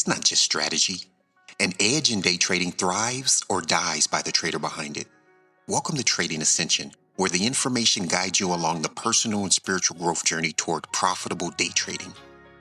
It's not just strategy. An edge in day trading thrives or dies by the trader behind it. Welcome to Trading Ascension, where the information guides you along the personal and spiritual growth journey toward profitable day trading.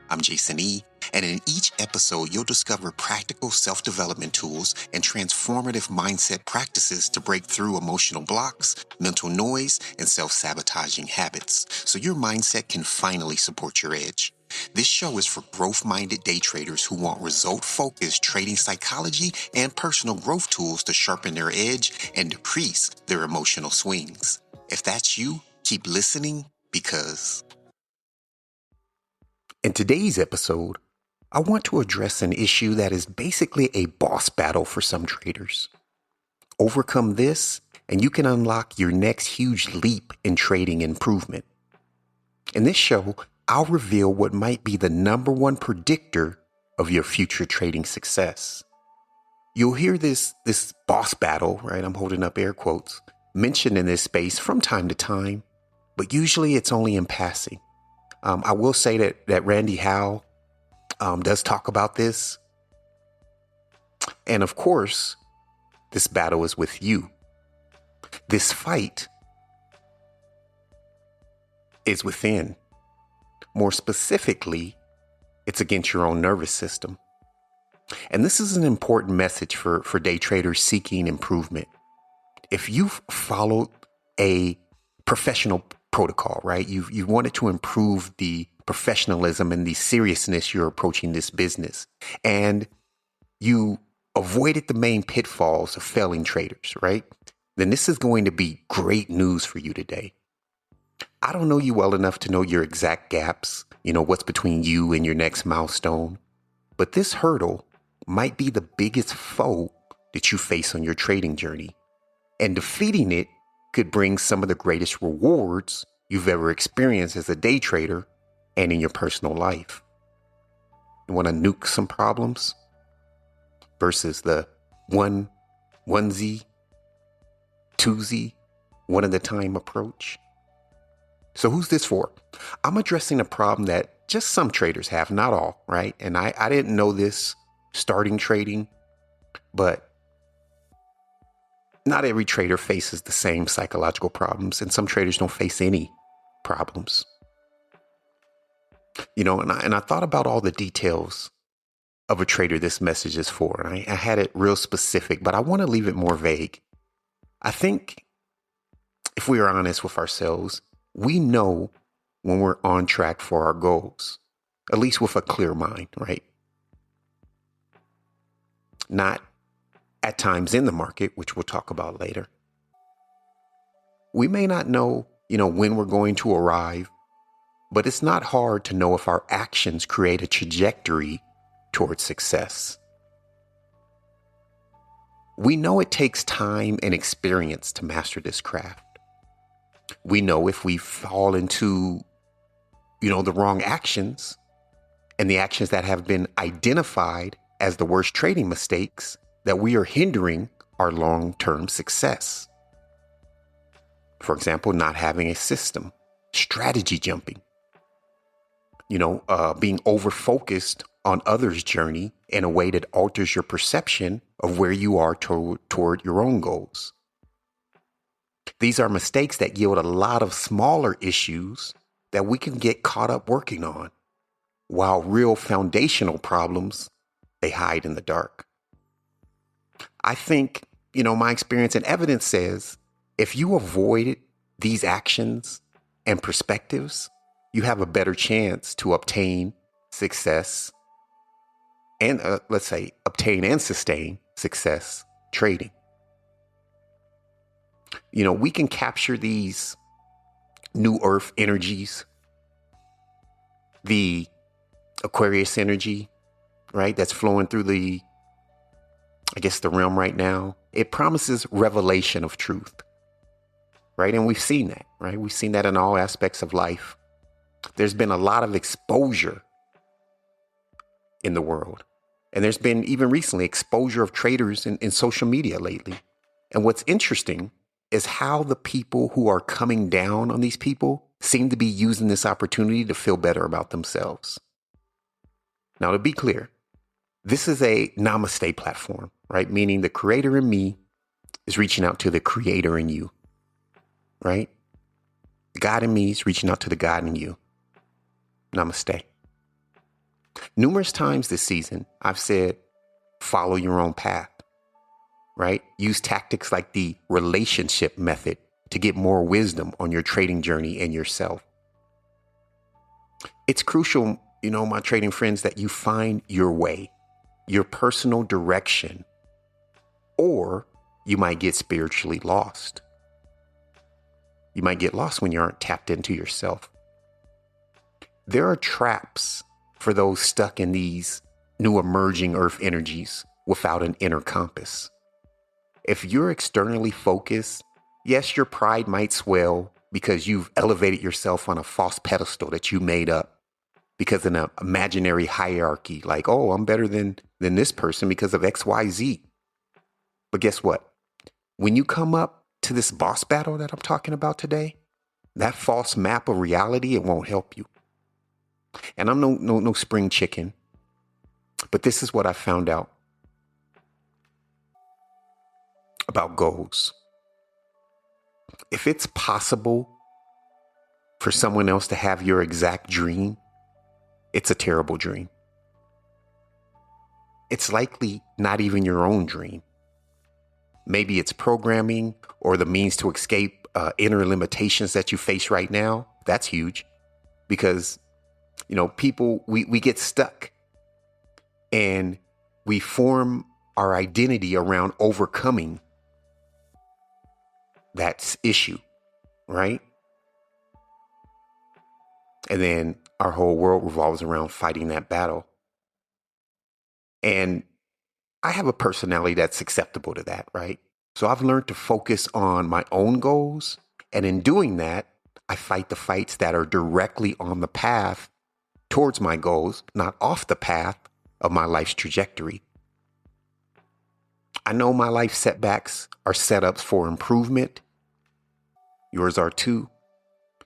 I'm Jason E., and in each episode, you'll discover practical self-development tools and transformative mindset practices to break through emotional blocks, mental noise, and self-sabotaging habits, so your mindset can finally support your edge. This show is for growth-minded day traders who want result-focused trading psychology and personal growth tools to sharpen their edge and decrease their emotional swings. If that's you, keep listening because... In today's episode, I want to address an issue that is basically a boss battle for some traders. Overcome this, and you can unlock your next huge leap in trading improvement. In this show, I'll reveal what might be the number one predictor of your future trading success. You'll hear this boss battle, right? I'm holding up air quotes, mentioned in this space from time to time, but usually it's only in passing. I will say that Randy Howe does talk about this. And of course, this battle is with you. This fight is within. More specifically, it's against your own nervous system. And this is an important message for day traders seeking improvement. If you've followed a professional protocol, right? You wanted to improve the professionalism and the seriousness you're approaching this business. And you avoided the main pitfalls of failing traders, right? Then this is going to be great news for you today. I don't know you well enough to know your exact gaps, what's between you and your next milestone. But this hurdle might be the biggest foe that you face on your trading journey. And defeating it could bring some of the greatest rewards you've ever experienced as a day trader and in your personal life. You want to nuke some problems versus the onesie, twosie, one at a time approach. So who's this for? I'm addressing a problem that just some traders have, not all, right? And I didn't know this starting trading, but not every trader faces the same psychological problems, and some traders don't face any problems. And I thought about all the details of a trader this message is for, and I had it real specific, but I want to leave it more vague. I think if we are honest with ourselves, we know when we're on track for our goals, at least with a clear mind, right? Not at times in the market, which we'll talk about later. We may not know, when we're going to arrive, but it's not hard to know if our actions create a trajectory towards success. We know it takes time and experience to master this craft. We know if we fall into, the wrong actions and the actions that have been identified as the worst trading mistakes, that we are hindering our long-term success. For example, not having a system, strategy jumping, being over-focused on others' journey in a way that alters your perception of where you are toward your own goals. These are mistakes that yield a lot of smaller issues that we can get caught up working on, while real foundational problems, they hide in the dark. I think, my experience and evidence says if you avoid these actions and perspectives, you have a better chance to obtain success and obtain and sustain success trading. We can capture these new earth energies, the Aquarius energy, right? That's flowing through the realm right now. It promises revelation of truth, right? And we've seen that, right? We've seen that in all aspects of life. There's been a lot of exposure in the world. And there's been even recently exposure of traders in social media lately. And what's interesting is how the people who are coming down on these people seem to be using this opportunity to feel better about themselves. Now, to be clear, This is a namaste platform, right? Meaning the creator in me is reaching out to the creator in you, right? God in me is reaching out to the God in you. Namaste. Numerous times this season, I've said, follow your own path, right? Use tactics like the relationship method to get more wisdom on your trading journey and yourself. It's crucial, my trading friends, that you find your way, your personal direction, or you might get spiritually lost. You might get lost when you aren't tapped into yourself. There are traps for those stuck in these new emerging earth energies without an inner compass. If you're externally focused, yes, your pride might swell because you've elevated yourself on a false pedestal that you made up because of an imaginary hierarchy, like, oh, I'm better than this person because of XYZ. But guess what? When you come up to this boss battle that I'm talking about today, that false map of reality, it won't help you. And I'm no spring chicken, but this is what I found out about goals. If it's possible for someone else to have your exact dream, it's a terrible dream. It's likely not even your own dream. Maybe it's programming or the means to escape inner limitations that you face right now. That's huge because, people, we get stuck and we form our identity around overcoming that issue, right? And then our whole world revolves around fighting that battle. And I have a personality that's acceptable to that, right? So I've learned to focus on my own goals. And in doing that, I fight the fights that are directly on the path towards my goals, not off the path of my life's trajectory. I know my life setbacks are setups for improvement. Yours are too.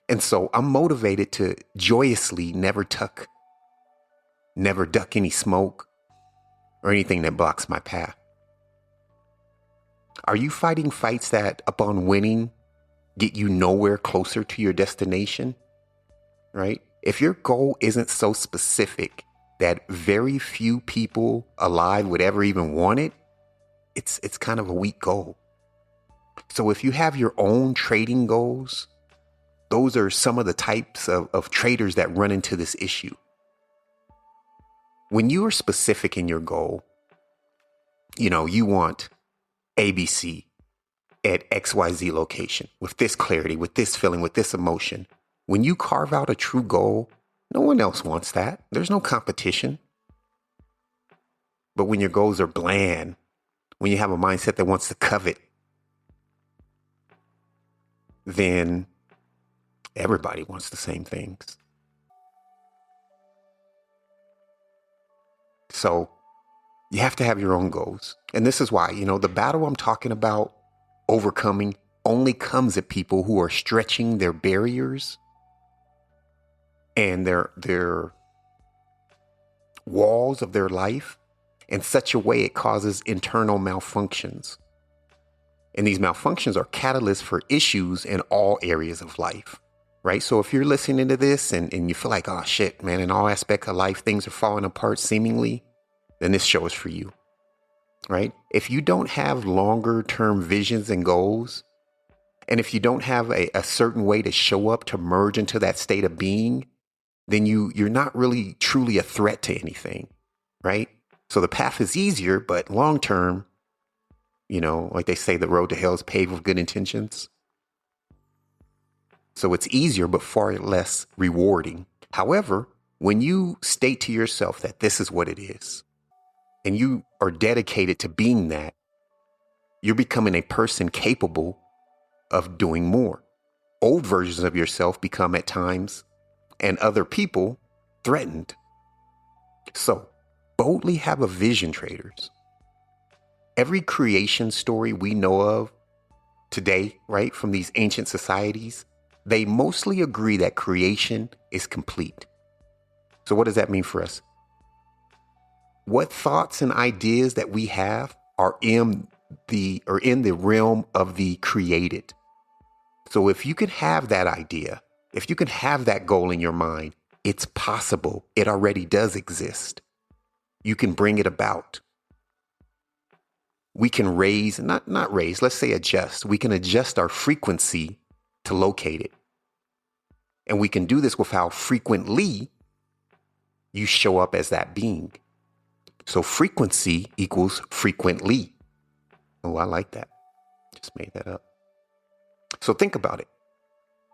And so I'm motivated to joyously never duck any smoke or anything that blocks my path. Are you fighting fights that, upon winning, get you nowhere closer to your destination? Right? If your goal isn't so specific that very few people alive would ever even want it, it's kind of a weak goal. So if you have your own trading goals, those are some of the types of traders that run into this issue. When you are specific in your goal, you want ABC at XYZ location with this clarity, with this feeling, with this emotion. When you carve out a true goal, no one else wants that. There's no competition. But when your goals are bland, when you have a mindset that wants to covet, then everybody wants the same things. So you have to have your own goals. And this is why, the battle I'm talking about overcoming only comes at people who are stretching their barriers and their walls of their life in such a way it causes internal malfunctions. And these malfunctions are catalysts for issues in all areas of life, right? So if you're listening to this and you feel like, oh shit, man, in all aspects of life, things are falling apart seemingly, then this show is for you, right? If you don't have longer term visions and goals, and if you don't have a certain way to show up to merge into that state of being, then you're not really truly a threat to anything, right? So the path is easier, but long term, like they say, the road to hell is paved with good intentions. So it's easier, but far less rewarding. However, when you state to yourself that this is what it is, and you are dedicated to being that, you're becoming a person capable of doing more. Old versions of yourself become at times, and other people, threatened. So boldly have a vision, traders. Every creation story we know of today, right, from these ancient societies, they mostly agree that creation is complete. So what does that mean for us? What thoughts and ideas that we have are in the realm of the created. So if you can have that idea, if you can have that goal in your mind, it's possible. It already does exist. You can bring it about. We can raise, not raise, let's say adjust. We can adjust our frequency to locate it. And we can do this with how frequently you show up as that being. So frequency equals frequently. Oh, I like that. Just made that up. So think about it.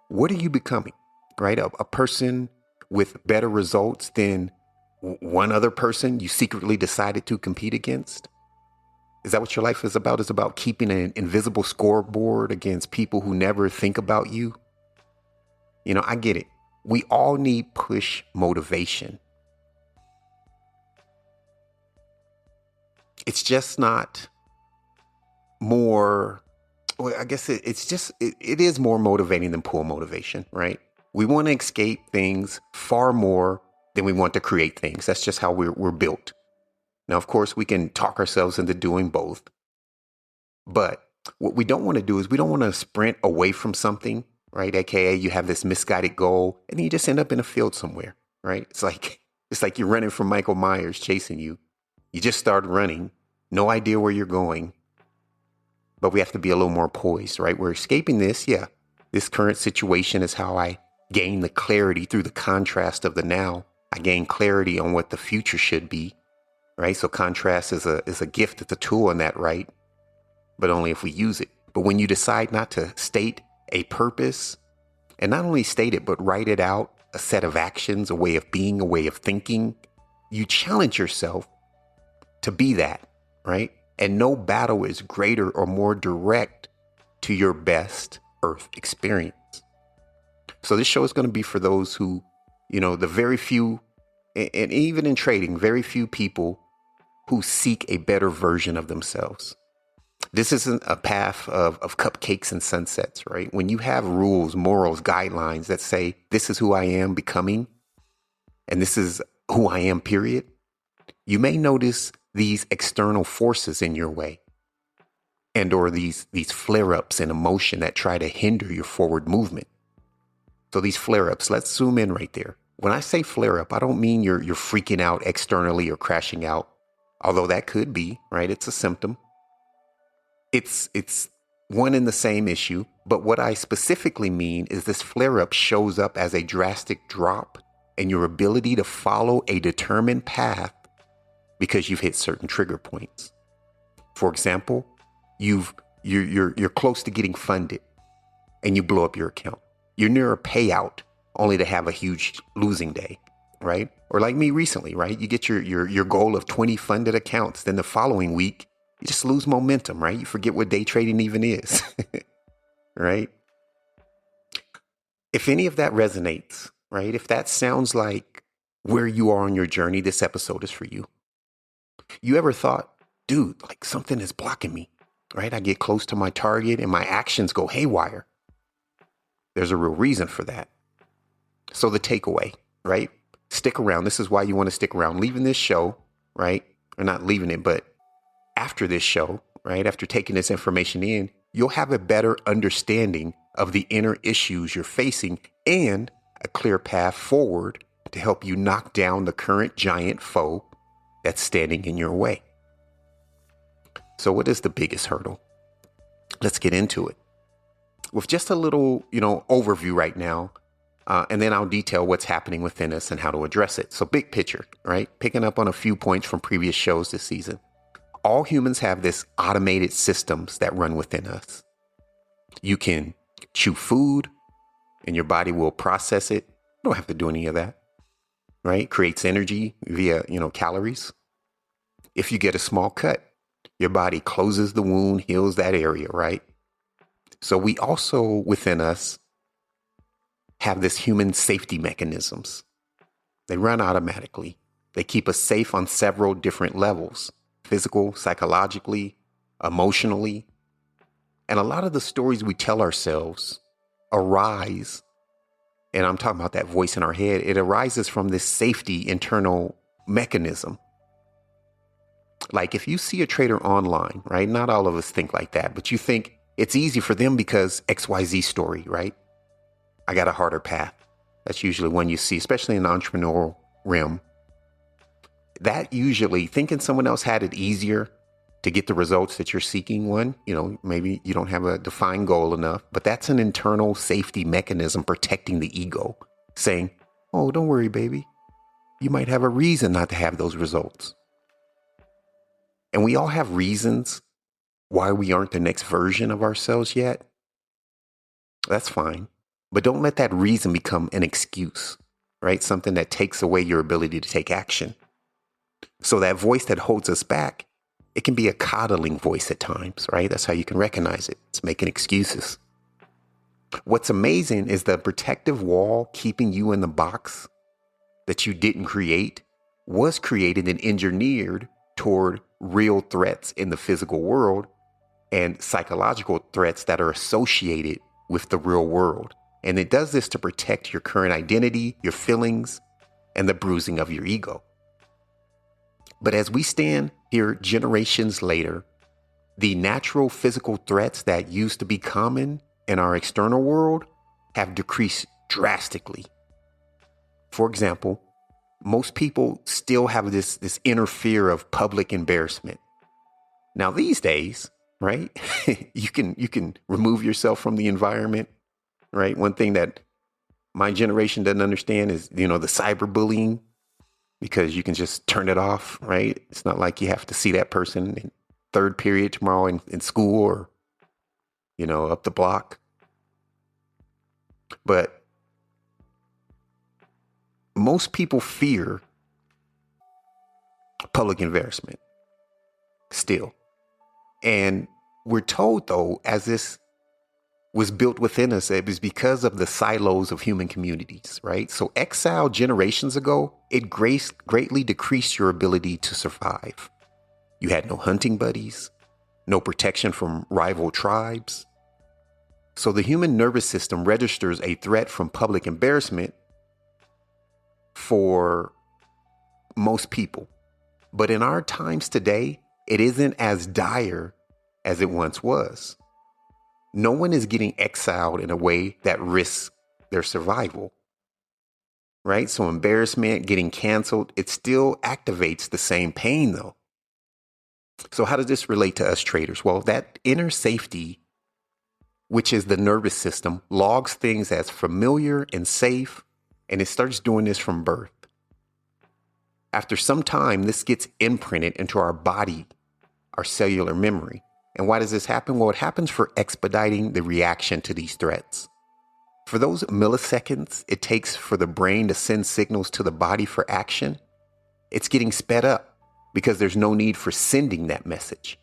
What are you becoming, right? A person with better results than one other person you secretly decided to compete against? Is that what your life is about? It's about keeping an invisible scoreboard against people who never think about you? You know, I get it. We all need push motivation. It's just not more, well, I guess it is more motivating than pull motivation, right? We want to escape things far more than we want to create things. That's just how we're built. Now, of course, we can talk ourselves into doing both. But what we don't want to do is we don't want to sprint away from something, right? AKA you have this misguided goal and then you just end up in a field somewhere, right? It's like you're running from Michael Myers chasing you. You just started running, no idea where you're going. But we have to be a little more poised, right? We're escaping this. Yeah, this current situation is how I gain the clarity through the contrast of the now. I gain clarity on what the future should be, right? So contrast is a gift. It's a tool in that, right? But only if we use it. But when you decide not to state a purpose, and not only state it, but write it out, a set of actions, a way of being, a way of thinking, you challenge yourself to be that, right? And no battle is greater or more direct to your best earth experience. So this show is going to be for those who, you know, the very few, and even in trading, very few people who seek a better version of themselves. This isn't a path of cupcakes and sunsets, right? When you have rules, morals, guidelines that say, this is who I am becoming, and this is who I am, period, you may notice these external forces in your way and or these flare-ups in emotion that try to hinder your forward movement. So these flare-ups, let's zoom in right there. When I say flare-up, I don't mean you're freaking out externally or crashing out, although that could be, right? It's a symptom. It's one and the same issue, but what I specifically mean is this flare-up shows up as a drastic drop in your ability to follow a determined path because you've hit certain trigger points. For example, you're close to getting funded and you blow up your account. You're near a payout only to have a huge losing day, right? Or like me recently, right? You get your goal of 20 funded accounts. Then the following week, you just lose momentum, right? You forget what day trading even is, right? If any of that resonates, right? If that sounds like where you are on your journey, this episode is for you. You ever thought, dude, like something is blocking me, right? I get close to my target and my actions go haywire. There's a real reason for that. So the takeaway, right? Stick around. This is why you want to stick around. Leaving this show, right? Or not leaving it, but after this show, right? After taking this information in, you'll have a better understanding of the inner issues you're facing and a clear path forward to help you knock down the current giant foe that's standing in your way. So what is the biggest hurdle? Let's get into it. With just a little, overview right now, and then I'll detail what's happening within us and how to address it. So big picture, right? Picking up on a few points from previous shows this season. All humans have this automated systems that run within us. You can chew food and your body will process it. You don't have to do any of that, right? Creates energy via, calories. If you get a small cut, your body closes the wound, heals that area, right? So we also within us have this human safety mechanisms. They run automatically. They keep us safe on several different levels. Physical, psychologically, emotionally. And a lot of the stories we tell ourselves arise, and I'm talking about that voice in our head, it arises from this safety internal mechanism. Like if you see a trader online, right? Not all of us think like that, but you think it's easy for them because XYZ story, right? I got a harder path. That's usually one you see, especially in the entrepreneurial realm. That usually thinking someone else had it easier to get the results that you're seeking. One, maybe you don't have a defined goal enough, but that's an internal safety mechanism protecting the ego, saying, oh, don't worry, baby. You might have a reason not to have those results. And we all have reasons why we aren't the next version of ourselves yet. That's fine. But don't let that reason become an excuse, right? Something that takes away your ability to take action. So that voice that holds us back, it can be a coddling voice at times, right? That's how you can recognize it. It's making excuses. What's amazing is the protective wall keeping you in the box that you didn't create was created and engineered toward real threats in the physical world and psychological threats that are associated with the real world. And it does this to protect your current identity, your feelings, and the bruising of your ego. But as we stand here generations later, the natural physical threats that used to be common in our external world have decreased drastically. For example, most people still have this inner fear of public embarrassment. Now these days, right, you can remove yourself from the environment, right? One thing that my generation doesn't understand is, the cyberbullying, because you can just turn it off, right? It's not like you have to see that person in third period tomorrow in school or, up the block. But most people fear public embarrassment still. And we're told, though, as this was built within us, it was because of the silos of human communities, right? So exile generations ago, it greatly decreased your ability to survive. You had no hunting buddies, no protection from rival tribes. So the human nervous system registers a threat from public embarrassment for most people. But in our times today, it isn't as dire as it once was. No one is getting exiled in a way that risks their survival, right? So embarrassment, getting canceled, it still activates the same pain though. So how does this relate to us traders? Well, that inner safety, which is the nervous system, logs things as familiar and safe, and it starts doing this from birth. After some time, this gets imprinted into our body, our cellular memory. And why does this happen? Well, it happens for expediting the reaction to these threats. For those milliseconds it takes for the brain to send signals to the body for action, it's getting sped up because there's no need for sending that message,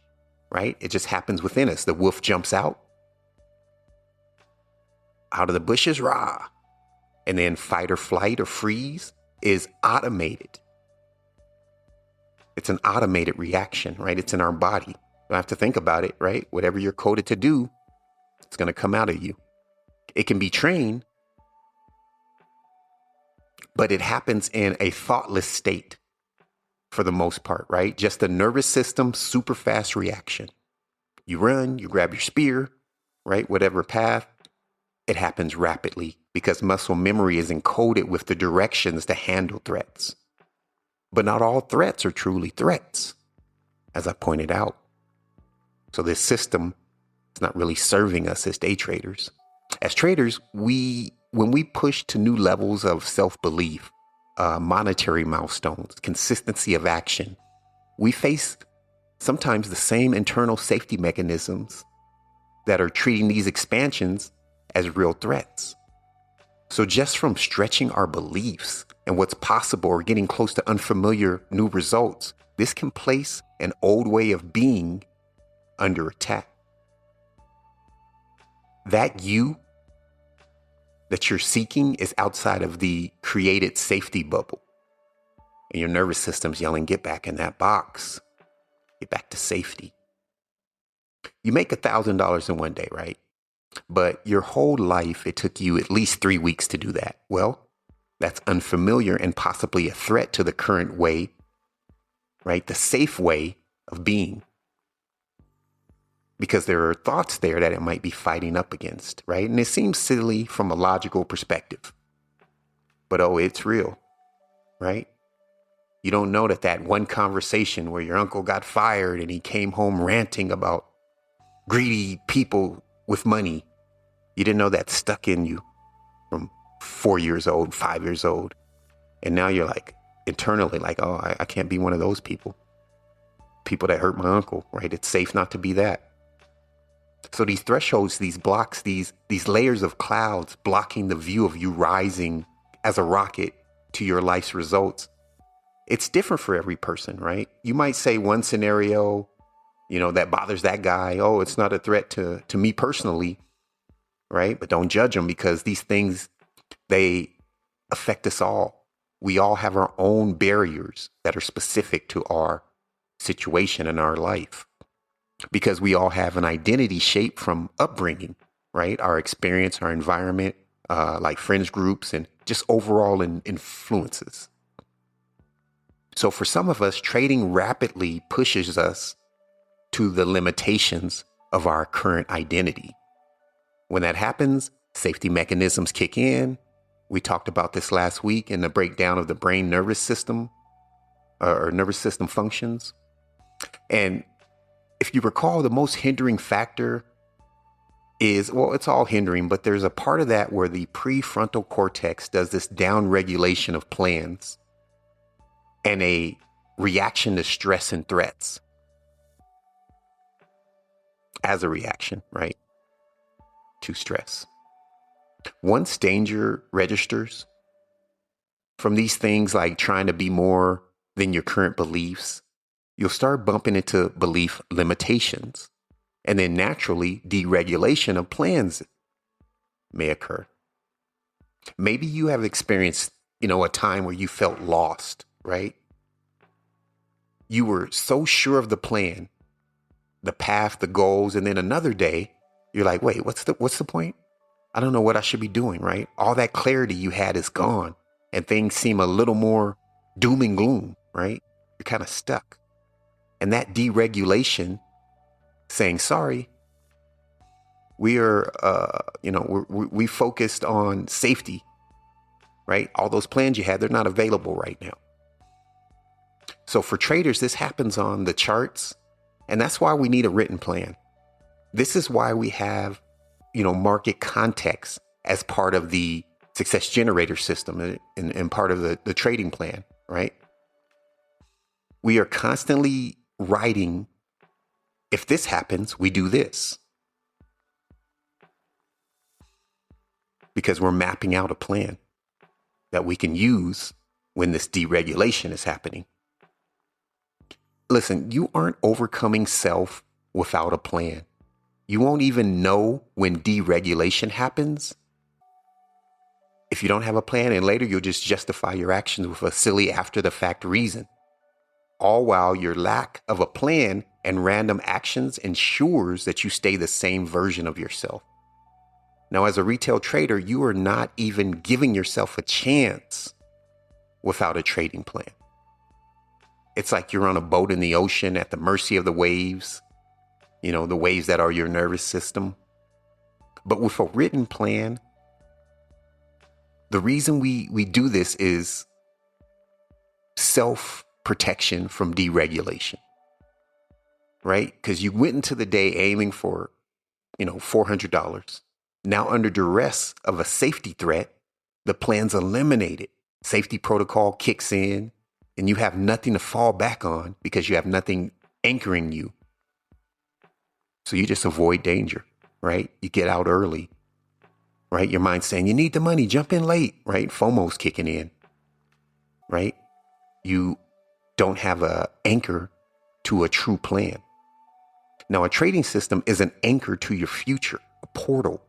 right? It just happens within us. The wolf jumps out of the bushes, rah. And then fight or flight or freeze is automated. It's an automated reaction, right? It's in our body. You don't have to think about it, right? Whatever you're coded to do, it's going to come out of you. It can be trained, but it happens in a thoughtless state for the most part, right? Just the nervous system, super fast reaction. You run, you grab your spear, right? Whatever path, it happens rapidly because muscle memory is encoded with the directions to handle threats. But not all threats are truly threats, as I pointed out. So this system is not really serving us as day traders. As traders, when we push to new levels of self-belief, monetary milestones, consistency of action, we face sometimes the same internal safety mechanisms that are treating these expansions as real threats. So just from stretching our beliefs and what's possible or getting close to unfamiliar new results, this can place an old way of being under attack. That you that you're seeking is outside of the created safety bubble. And your nervous system's yelling, get back in that box. Get back to safety. You make $1,000 in one day, right? But your whole life, it took you at least 3 weeks to do that. Well, that's unfamiliar and possibly a threat to the current way, right? The safe way of being, because there are thoughts there that it might be fighting up against, right? And it seems silly from a logical perspective, but oh, it's real, right? You don't know that one conversation where your uncle got fired and he came home ranting about greedy people with money, you didn't know that stuck in you from 4 years old, 5 years old. And now you're like internally like, oh, I can't be one of those people that hurt my uncle, right? It's safe not to be that. So these thresholds, these blocks, these layers of clouds blocking the view of you rising as a rocket to your life's results, it's different for every person, right? You might say one scenario, that bothers that guy. Oh, it's not a threat to me personally, right? But don't judge them, because these things, they affect us all. We all have our own barriers that are specific to our situation in our life, because we all have an identity shaped from upbringing, right? Our experience, our environment, like friends groups, and just overall influences. So for some of us, trading rapidly pushes us to the limitations of our current identity. When that happens, safety mechanisms kick in. We talked about this last week in the breakdown of the brain nervous system or nervous system functions. And if you recall, the most hindering factor is, well, it's all hindering, but there's a part of that where the prefrontal cortex does this down regulation of plans and a reaction to stress and threats as a reaction, right, to stress. Once danger registers from these things like trying to be more than your current beliefs, you'll start bumping into belief limitations. And then naturally, deregulation of plans may occur. Maybe you have experienced, a time where you felt lost, right? You were so sure of the plan, the path, the goals, and then another day, you're like, wait, what's the point? I don't know what I should be doing, right? All that clarity you had is gone, and things seem a little more doom and gloom, right? You're kind of stuck. And that deregulation, saying, sorry, we are, we focused on safety, right? All those plans you had, they're not available right now. So for traders, this happens on the charts, and that's why we need a written plan. This is why we have, market context as part of the success generator system and part of the trading plan, right? We are constantly writing, if this happens, we do this. Because we're mapping out a plan that we can use when this deregulation is happening. Listen, you aren't overcoming self without a plan. You won't even know when deregulation happens if you don't have a plan, and later you'll just justify your actions with a silly after the fact reason. All while your lack of a plan and random actions ensures that you stay the same version of yourself. Now, as a retail trader, you are not even giving yourself a chance without a trading plan. It's like you're on a boat in the ocean at the mercy of the waves, the waves that are your nervous system. But with a written plan, the reason we do this is self-protection from deregulation, right? Because you went into the day aiming for, $400. Now, under duress of a safety threat, the plan's eliminated. Safety protocol kicks in, and you have nothing to fall back on because you have nothing anchoring you. So you just avoid danger, right? You get out early, right? Your mind's saying, you need the money, jump in late, right? FOMO's kicking in, right? You don't have an anchor to a true plan. Now, a trading system is an anchor to your future, a portal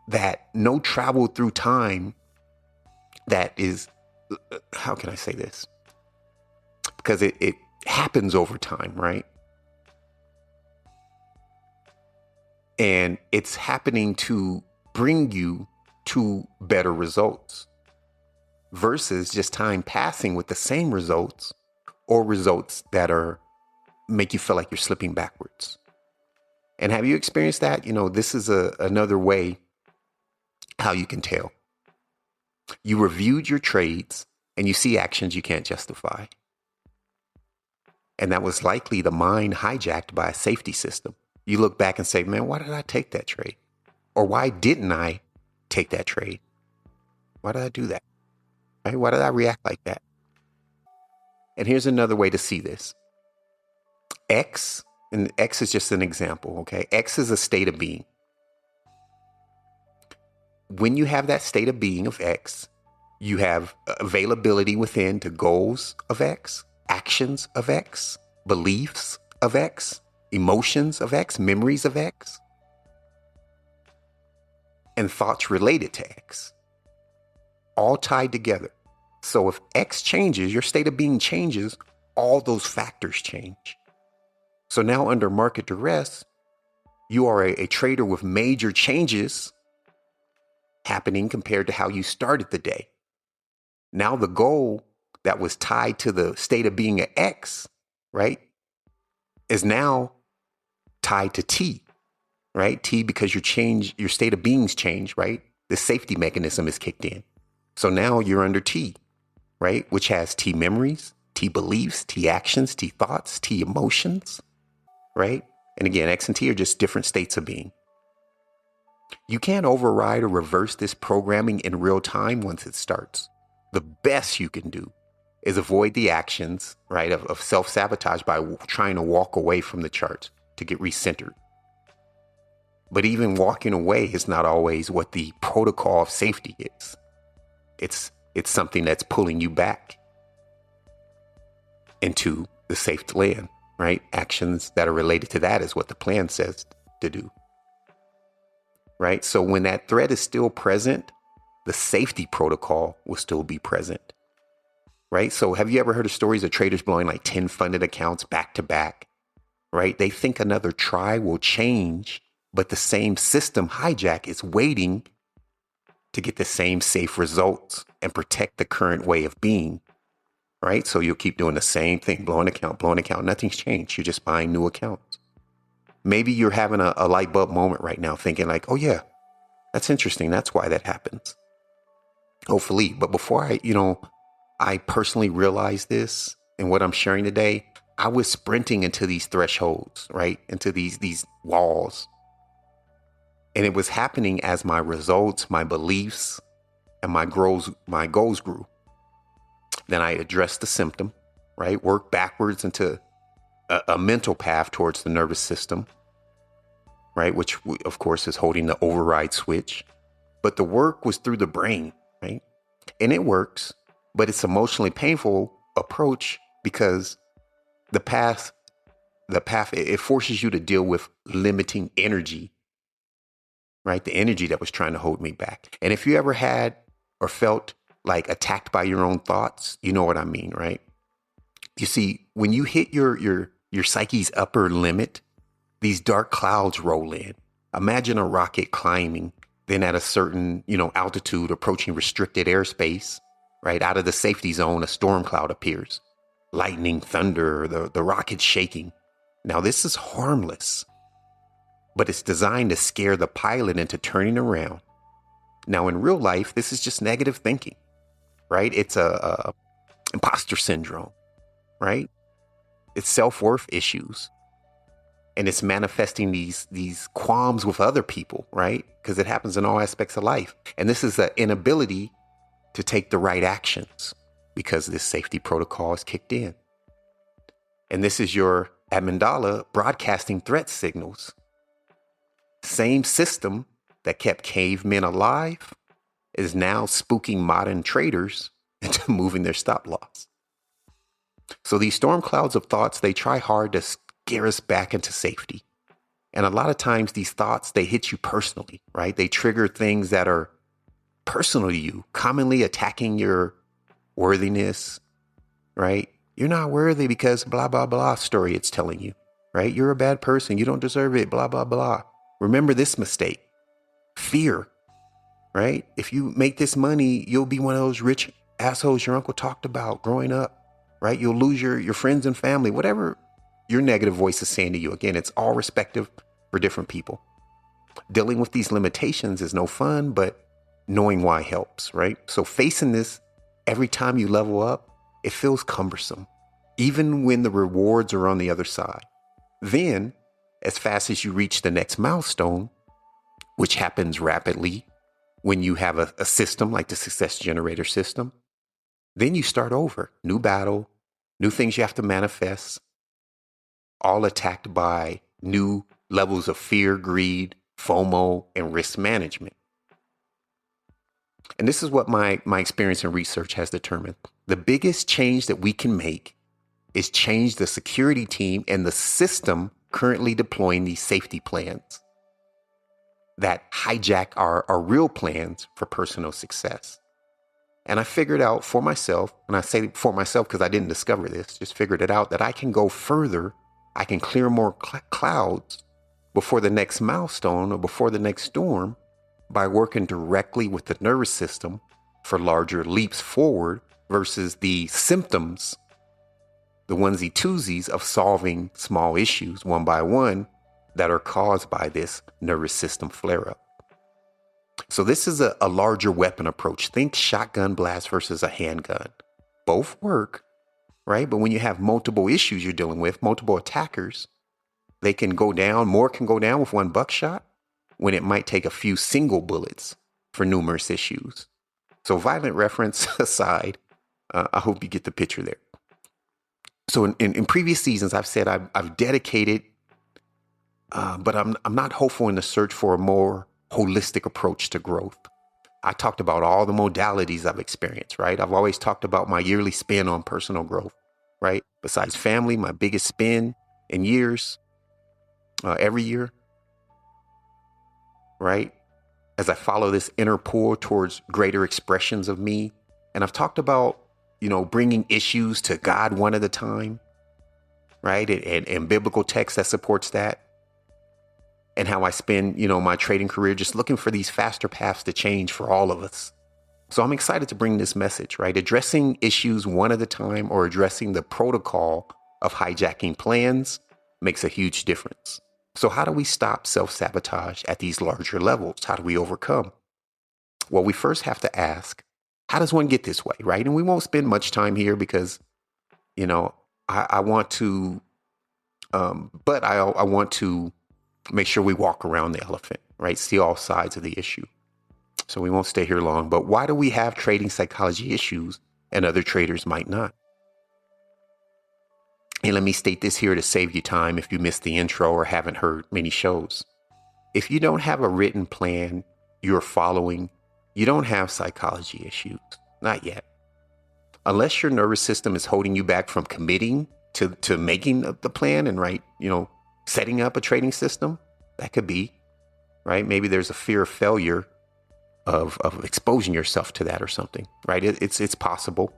that no travel through time that is, how can I say this? Because it happens over time, right? And it's happening to bring you to better results. versus just time passing with the same results or results that make you feel like you're slipping backwards. And have you experienced that? This is another way how you can tell. You reviewed your trades and you see actions you can't justify. And that was likely the mind hijacked by a safety system. You look back and say, man, why did I take that trade? Or why didn't I take that trade? Why did I do that? Right? Why did I react like that? And here's another way to see this. X, and X is just an example, okay? X is a state of being. When you have that state of being of X, you have availability within to goals of X, actions of X, beliefs of X, emotions of X, memories of X, and thoughts related to X, all tied together. So if X changes, your state of being changes, all those factors change. So now under market duress, you are a trader with major changes happening compared to how you started the day. Now the goal that was tied to the state of being at X, right, is now tied to T, right? T, because your state of being's changed, right? The safety mechanism is kicked in. So now you're under T, right? Which has T memories, T beliefs, T actions, T thoughts, T emotions, right? And again, X and T are just different states of being. You can't override or reverse this programming in real time once it starts. The best you can do is avoid the actions, right, of self-sabotage by trying to walk away from the charts to get recentered. But even walking away is not always what the protocol of safety is. It's something that's pulling you back into the safe land, right? Actions that are related to that is what the plan says to do, right? So when that threat is still present, the safety protocol will still be present, right? So have you ever heard of stories of traders blowing like 10 funded accounts back to back, right? They think another try will change, but the same system hijack is waiting to get the same safe results and protect the current way of being, right? So you'll keep doing the same thing, blowing account. Nothing's changed. You're just buying new accounts. Maybe you're having a light bulb moment right now thinking like, oh yeah, that's interesting. That's why that happens. Hopefully. But before I personally realized this and what I'm sharing today, I was sprinting into these thresholds, right? Into these walls. And it was happening as my results, my beliefs, and my goals grew. Then I addressed the symptom, right? Worked backwards into a mental path towards the nervous system, right? Which of course is holding the override switch. But the work was through the brain, right? And it works, but it's emotionally painful approach because the path, it forces you to deal with limiting energy, right? The energy that was trying to hold me back. And if you ever had or felt like attacked by your own thoughts, you know what I mean, right? You see, when you hit your psyche's upper limit, these dark clouds roll in. Imagine a rocket climbing, then at a certain, altitude approaching restricted airspace, right? Out of the safety zone, a storm cloud appears. Lightning, thunder, the rocket shaking. Now, this is harmless, but it's designed to scare the pilot into turning around. Now, in real life, this is just negative thinking, right? It's a imposter syndrome, right? It's self-worth issues. And it's manifesting these qualms with other people, right? Because it happens in all aspects of life. And this is the inability to take the right actions because this safety protocol is kicked in. And this is your amygdala broadcasting threat signals. Same system that kept cavemen alive is now spooking modern traders into moving their stop loss. So these storm clouds of thoughts, they try hard to scare us back into safety. And a lot of times these thoughts, they hit you personally, right? They trigger things that are personal to you, commonly attacking your worthiness, right? You're not worthy because blah, blah, blah story it's telling you, right? You're a bad person. You don't deserve it, blah, blah, blah. Remember this mistake. Fear, right? If you make this money, you'll be one of those rich assholes your uncle talked about growing up, right? You'll lose your friends and family, whatever your negative voice is saying to you. Again, it's all respective for different people. Dealing with these limitations is no fun, but knowing why helps, right? So facing this every time you level up, it feels cumbersome, even when the rewards are on the other side. Then, as fast as you reach the next milestone, which happens rapidly when you have a system like the Success Generator system, then you start over. New battle, new things you have to manifest, all attacked by new levels of fear, greed, FOMO, and risk management. And this is what my experience and research has determined. The biggest change that we can make is change the security team and the system currently deploying these safety plans that hijack our real plans for personal success. And I figured out for myself, and I say for myself because I didn't discover this, just figured it out, that I can go further. I can clear more clouds before the next milestone or before the next storm by working directly with the nervous system for larger leaps forward versus the symptoms, the onesie twosies of solving small issues one by one that are caused by this nervous system flare up. So this is a larger weapon approach. Think shotgun blast versus a handgun. Both work, right? But when you have multiple issues you're dealing with, multiple attackers, they can go down, more can go down with one buckshot when it might take a few single bullets for numerous issues. So violent reference aside, I hope you get the picture there. So in previous seasons, I've said I've dedicated, but I'm not hopeful in the search for a more holistic approach to growth. I talked about all the modalities I've experienced, right? I've always talked about my yearly spend on personal growth, right? Besides family, my biggest spend in years, every year, right? As I follow this inner pull towards greater expressions of me. And I've talked about, bringing issues to God one at a time, right? And biblical text that supports that. And how I spend, my trading career just looking for these faster paths to change for all of us. So I'm excited to bring this message, right? Addressing issues one at a time or addressing the protocol of hijacking plans makes a huge difference. So how do we stop self-sabotage at these larger levels? How do we overcome? Well, we first have to ask, how does one get this way, right? And we won't spend much time here because, I want to, but I want to make sure we walk around the elephant, right? See all sides of the issue. So we won't stay here long, but why do we have trading psychology issues and other traders might not? And let me state this here to save you time if you missed the intro or haven't heard many shows. If you don't have a written plan you're following, you don't have psychology issues. Not yet. Unless your nervous system is holding you back from committing to making the plan and setting up a trading system, that could be, right? Maybe there's a fear of failure of exposing yourself to that or something, right? It's possible,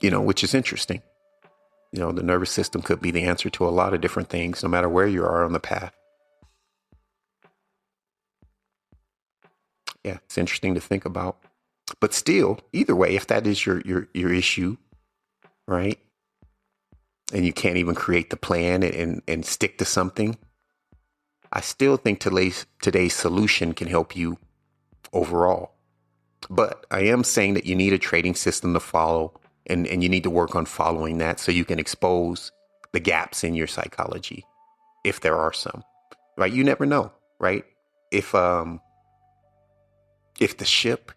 which is interesting. The nervous system could be the answer to a lot of different things, no matter where you are on the path. Yeah, it's interesting to think about. But still, either way, if that is your issue, right? And you can't even create the plan and stick to something, I still think today's solution can help you overall. But I am saying that you need a trading system to follow, and you need to work on following that so you can expose the gaps in your psychology, if there are some, right? You never know, right? If the ship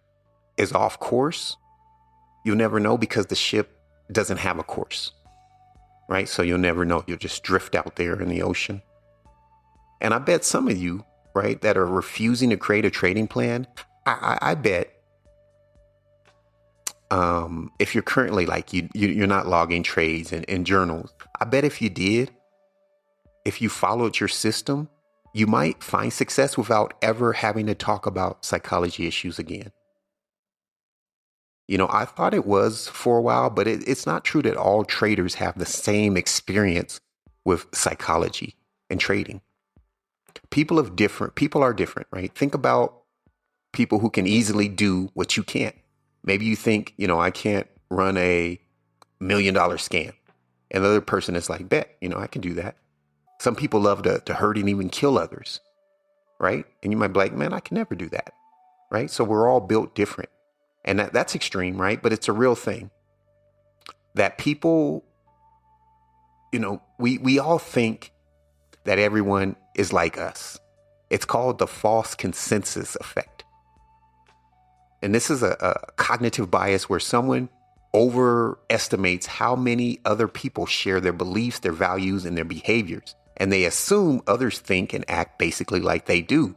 is off course, you'll never know because the ship doesn't have a course. Right? So you'll never know. You'll just drift out there in the ocean. And I bet some of you, right, that are refusing to create a trading plan, I bet if you're currently you're not logging trades and journals, I bet if you did, if you followed your system, you might find success without ever having to talk about psychology issues again. I thought it was for a while, but it's not true that all traders have the same experience with psychology and trading. People are different, right? Think about people who can easily do what you can't. Maybe you think, I can't run a $1 million scam. And the other person is like, bet, I can do that. Some people love to hurt and even kill others, right? And you might be like, man, I can never do that, right? So we're all built different. And that's extreme, right? But it's a real thing that people, we all think that everyone is like us. It's called the false consensus effect. And this is a cognitive bias where someone overestimates how many other people share their beliefs, their values, and their behaviors. And they assume others think and act basically like they do.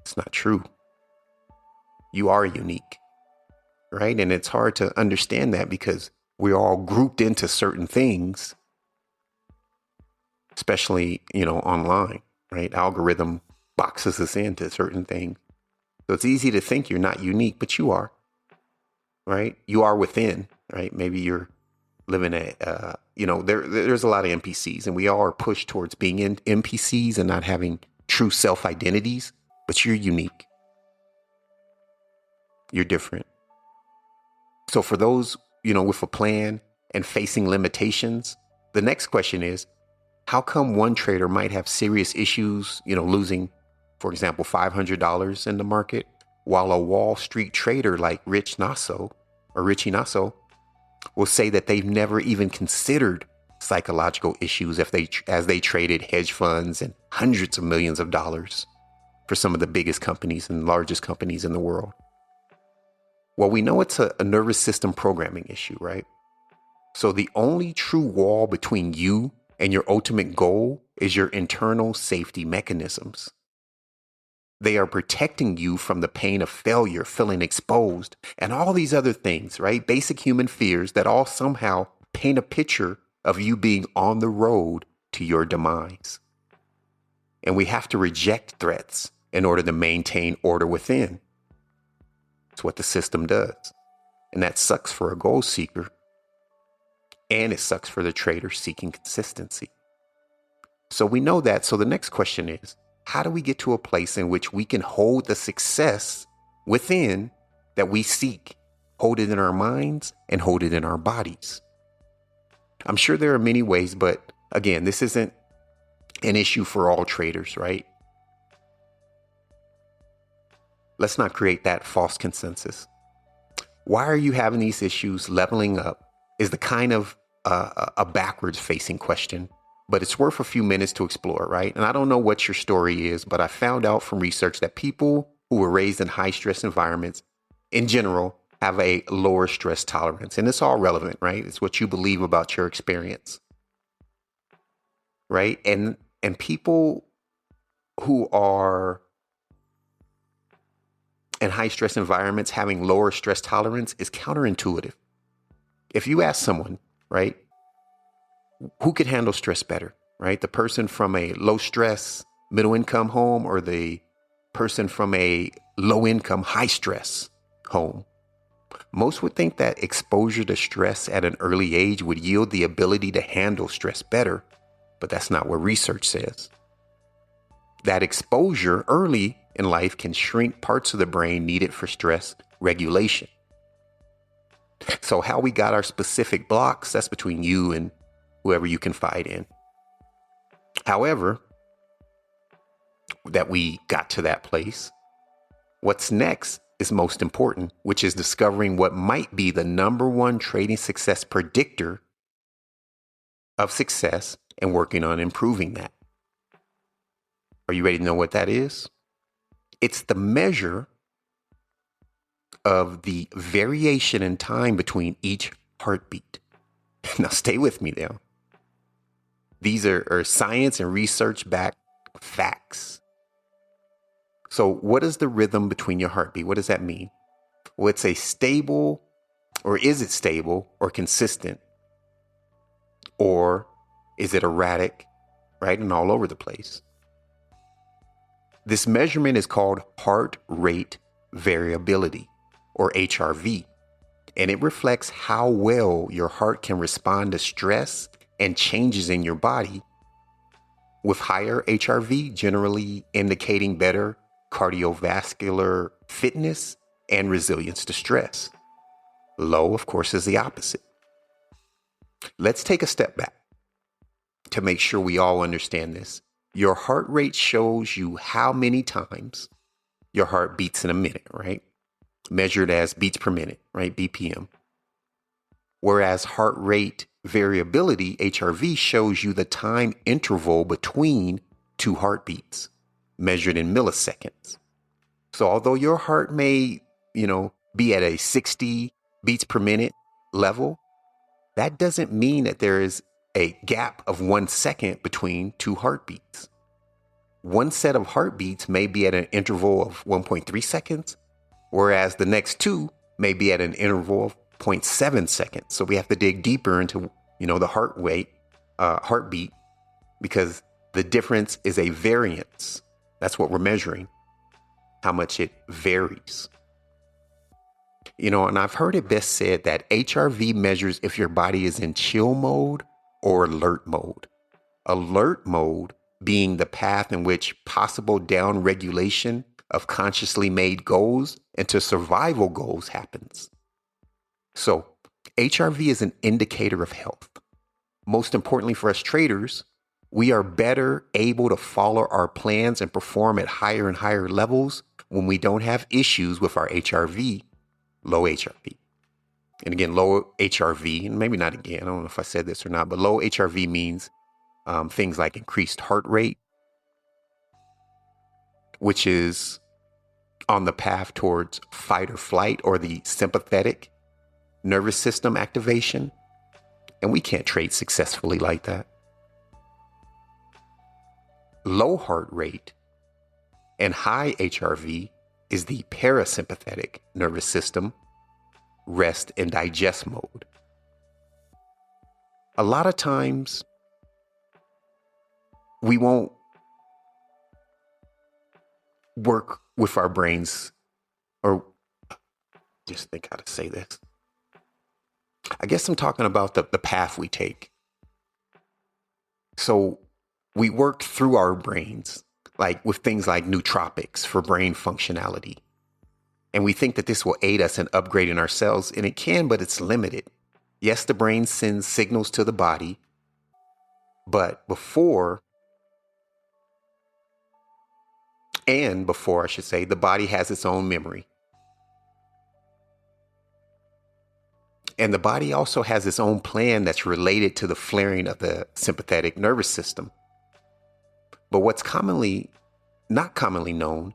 It's not true. You are unique, right? And it's hard to understand that because we're all grouped into certain things, especially, online, right? Algorithm boxes us into certain things. So it's easy to think you're not unique, but you are, right? You are within, right? Maybe you're living there's a lot of NPCs, and we all are pushed towards being in NPCs and not having true self-identities, but you're unique. You're different. So for those, with a plan and facing limitations, the next question is, how come one trader might have serious issues, losing, for example, $500 in the market, while a Wall Street trader like Richie Nassau will say that they've never even considered psychological issues as they traded hedge funds and hundreds of millions of dollars for some of the biggest companies and largest companies in the world? Well, we know it's a nervous system programming issue, right? So the only true wall between you and your ultimate goal is your internal safety mechanisms. They are protecting you from the pain of failure, feeling exposed, and all these other things, right? Basic human fears that all somehow paint a picture of you being on the road to your demise. And we have to reject threats in order to maintain order within. It's what the system does. And that sucks for a goal seeker. And it sucks for the trader seeking consistency. So we know that. So the next question is, how do we get to a place in which we can hold the success within that we seek, hold it in our minds and hold it in our bodies? I'm sure there are many ways, but again, this isn't an issue for all traders, right? Let's not create that false consensus. Why are you having these issues? Leveling up is the kind of a backwards facing question, but it's worth a few minutes to explore, right? And I don't know what your story is, but I found out from research that people who were raised in high stress environments in general have a lower stress tolerance. And it's all relevant, right? It's what you believe about your experience, right? And people who are in high stress environments having lower stress tolerance is counterintuitive. If you ask someone, right, who could handle stress better, right? The person from a low stress, middle income home or the person from a low income, high stress home? Most would think that exposure to stress at an early age would yield the ability to handle stress better, but that's not what research says. That exposure early in life can shrink parts of the brain needed for stress regulation. So how we got our specific blocks, that's between you and whoever you confide in. However, that we got to that place, what's next is most important, which is discovering what might be the number one trading success predictor of success and working on improving that. Are you ready to know what that is? It's the measure of the variation in time between each heartbeat. Now stay with me there. These are science and research-backed facts. So what is the rhythm between your heartbeat? What does that mean? Well, it's a stable, or is it stable or consistent? Or is it erratic, right, and all over the place? This measurement is called heart rate variability, or HRV, and it reflects how well your heart can respond to stress and changes in your body, with higher HRV generally indicating better cardiovascular fitness, and resilience to stress. Low, of course, is the opposite. Let's take a step back to make sure we all understand this. Your heart rate shows you how many times your heart beats in a minute, right? Measured as beats per minute, right? BPM. Whereas heart rate variability, HRV, shows you the time interval between two heartbeats, measured in milliseconds. So although your heart may, be at a 60 beats per minute level, that doesn't mean that there is a gap of 1 second between two heartbeats. One set of heartbeats may be at an interval of 1.3 seconds, whereas the next two may be at an interval of 0.7 seconds. So we have to dig deeper into, the heartbeat, because the difference is a variance. That's what we're measuring, how much it varies. And I've heard it best said that HRV measures if your body is in chill mode or alert mode. Alert mode being the path in which possible down regulation of consciously made goals into survival goals happens. So HRV is an indicator of health. Most importantly for us traders, we are better able to follow our plans and perform at higher and higher levels when we don't have issues with our HRV, low HRV. And again, low HRV, and maybe not again, I don't know if I said this or not, but low HRV means things like increased heart rate, which is on the path towards fight or flight or the sympathetic nervous system activation. And we can't trade successfully like that. Low heart rate and high HRV is the parasympathetic nervous system, rest and digest mode. A lot of times we won't work with our brains, or just think how to say this. I guess I'm talking about the path we take. So we work through our brains, like with things like nootropics for brain functionality. And we think that this will aid us in upgrading our cells, and it can, but it's limited. Yes, the brain sends signals to the body, but before I should say, the body has its own memory. And the body also has its own plan that's related to the flaring of the sympathetic nervous system. But what's not commonly known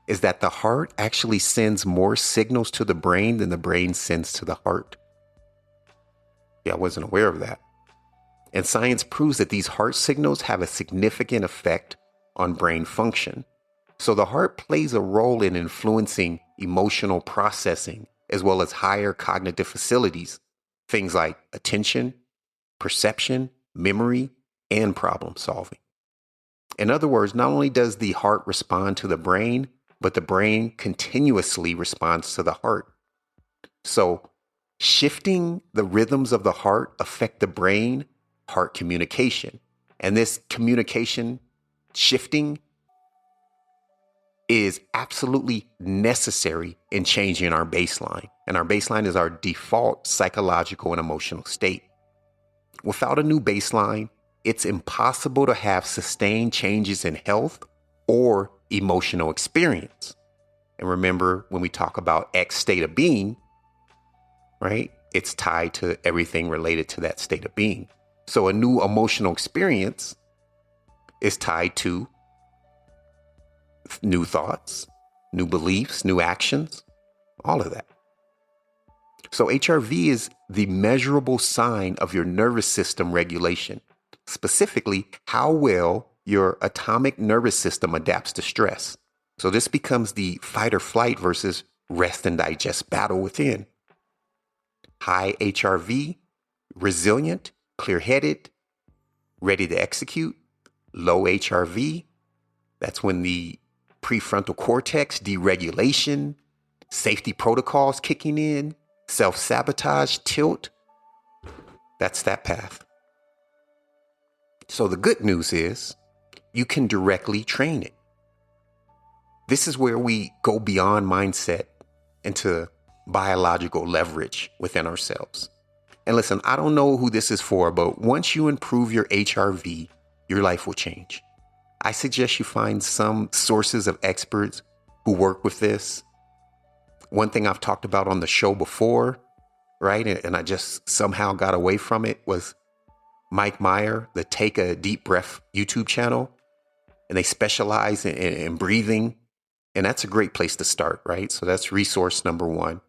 is that the heart actually sends more signals to the brain than the brain sends to the heart. Yeah, I wasn't aware of that. And science proves that these heart signals have a significant effect on brain function. So the heart plays a role in influencing emotional processing, as well as higher cognitive facilities, things like attention, perception, memory, and problem solving. In other words, not only does the heart respond to the brain, but the brain continuously responds to the heart. So shifting the rhythms of the heart affect the brain-heart communication. And this communication shifting is absolutely necessary in changing our baseline. And our baseline is our default psychological and emotional state. Without a new baseline, it's impossible to have sustained changes in health or emotional experience. And remember, when we talk about X state of being, right, it's tied to everything related to that state of being. So a new emotional experience is tied to new thoughts, new beliefs, new actions, all of that. So HRV is the measurable sign of your nervous system regulation, specifically how well your atomic nervous system adapts to stress. So this becomes the fight or flight versus rest and digest battle within. High HRV, resilient, clear-headed, ready to execute. Low HRV, that's when the prefrontal cortex deregulation, safety protocols kicking in, self-sabotage, tilt. That's that path. So the good news is you can directly train it. This is where we go beyond mindset into biological leverage within ourselves. And listen, I don't know who this is for, but once you improve your HRV, your life will change. I suggest you find some sources of experts who work with this. One thing I've talked about on the show before, right, and I just somehow got away from it, was Mike Meyer, the Take a Deep Breath YouTube channel. And they specialize in breathing. And that's a great place to start, right? So that's resource number one.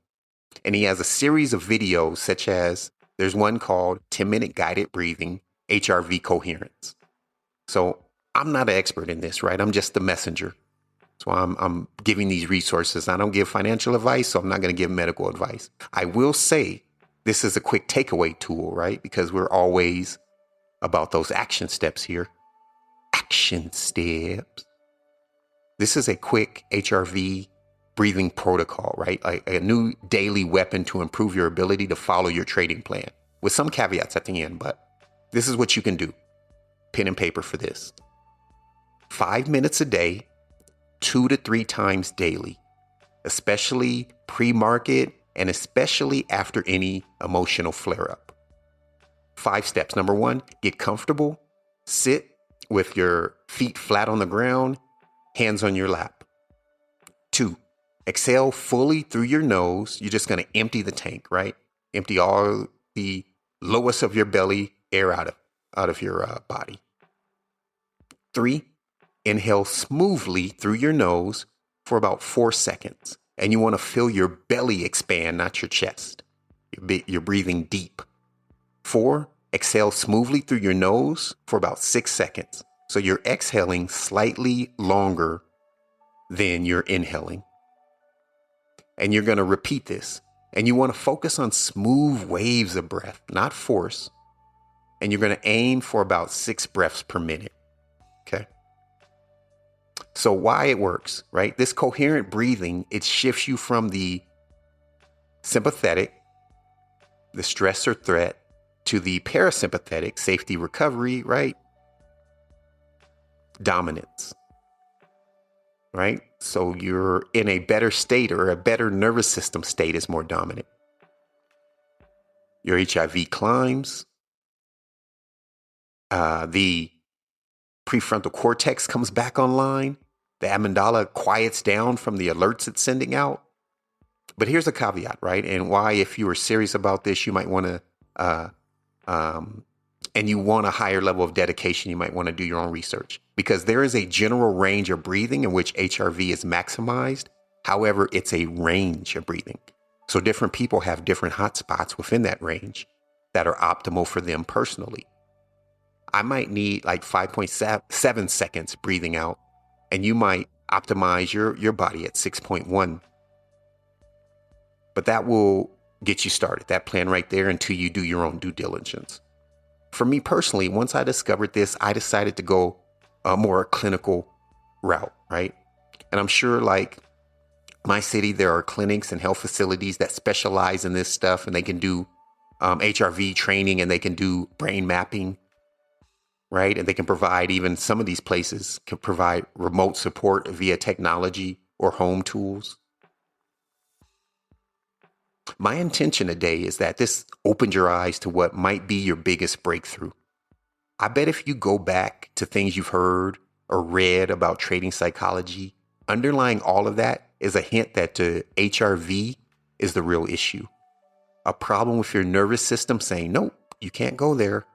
And he has a series of videos, such as there's one called 10-minute guided breathing, HRV coherence. So I'm not an expert in this, right? I'm just the messenger. So I'm giving these resources. I don't give financial advice, so I'm not going to give medical advice. I will say this is a quick takeaway tool, right? Because we're always about those action steps here. Action steps. This is a quick HRV breathing protocol, right? Like a new daily weapon to improve your ability to follow your trading plan, with some caveats at the end, but this is what you can do. Pen and paper for this. 5 minutes a day, 2 to 3 times daily, especially pre-market and especially after any emotional flare-up. 5 steps. Number 1, get comfortable. Sit with your feet flat on the ground, hands on your lap. 2, exhale fully through your nose. You're just going to empty the tank, right? Empty all the lowest of your belly air out of your body. 3, inhale smoothly through your nose for about 4 seconds. And you want to feel your belly expand, not your chest. You're breathing deep. 4, exhale smoothly through your nose for about 6 seconds. So you're exhaling slightly longer than you're inhaling. And you're going to repeat this. And you want to focus on smooth waves of breath, not force. And you're going to aim for about 6 breaths per minute. Okay. So why it works, right? This coherent breathing, it shifts you from the sympathetic, the stress or threat, to the parasympathetic, safety recovery, right? Dominance, right? So you're in a better state, or a better nervous system state is more dominant. Your HIV climbs. The prefrontal cortex comes back online. The amygdala quiets down from the alerts it's sending out. But here's a caveat, right? And why, if you are serious about this, you might want to, and you want a higher level of dedication, you might want to do your own research, because there is a general range of breathing in which HRV is maximized. However, it's a range of breathing. So different people have different hotspots within that range that are optimal for them personally. I might need like 5.7 seconds breathing out, and you might optimize your body at 6.1. But that will get you started, that plan right there, until you do your own due diligence. For me personally, once I discovered this, I decided to go a more clinical route, right? And I'm sure, like my city, there are clinics and health facilities that specialize in this stuff, and they can do HRV training, and they can do brain mapping, right? And they can provide, even some of these places can provide remote support via technology or home tools. My intention today is that this opened your eyes to what might be your biggest breakthrough. I bet if you go back to things you've heard or read about trading psychology, underlying all of that is a hint that the HRV is the real issue. A problem with your nervous system saying, nope, you can't go there.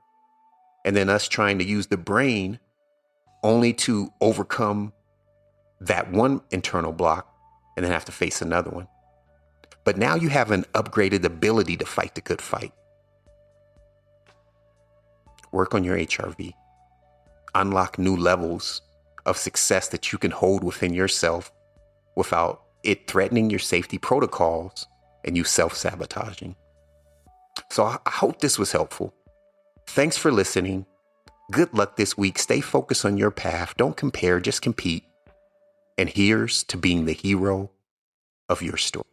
And then us trying to use the brain only to overcome that one internal block and then have to face another one. But now you have an upgraded ability to fight the good fight. Work on your HRV. Unlock new levels of success that you can hold within yourself without it threatening your safety protocols and you self-sabotaging. So I hope this was helpful. Thanks for listening. Good luck this week. Stay focused on your path. Don't compare, just compete. And here's to being the hero of your story.